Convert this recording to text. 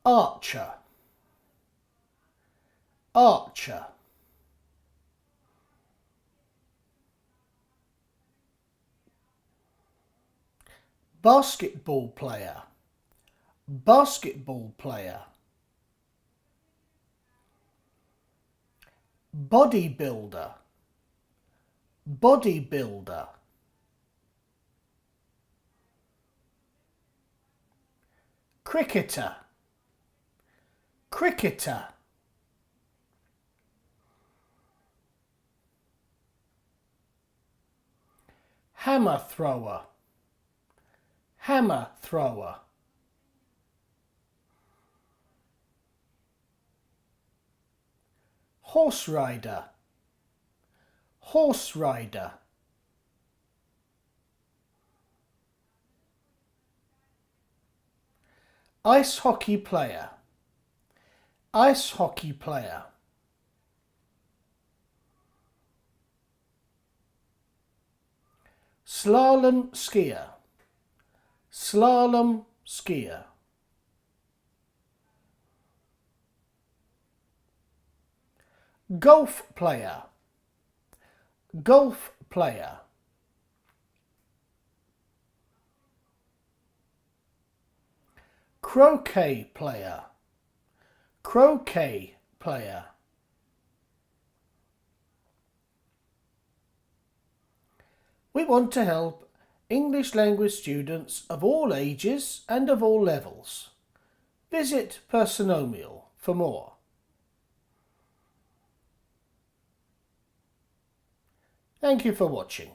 archer, archer. Basketball player, basketball player. Bodybuilder, bodybuilder. Cricketer, cricketer. Hammer thrower, hammer thrower. Horse rider, horse rider. Ice hockey player, ice hockey player. Slalom skier, slalom skier. Golf player, golf player. Croquet player, croquet player. We want to help English language students of all ages and of all levels. Visit Personomial for more. Thank you for watching.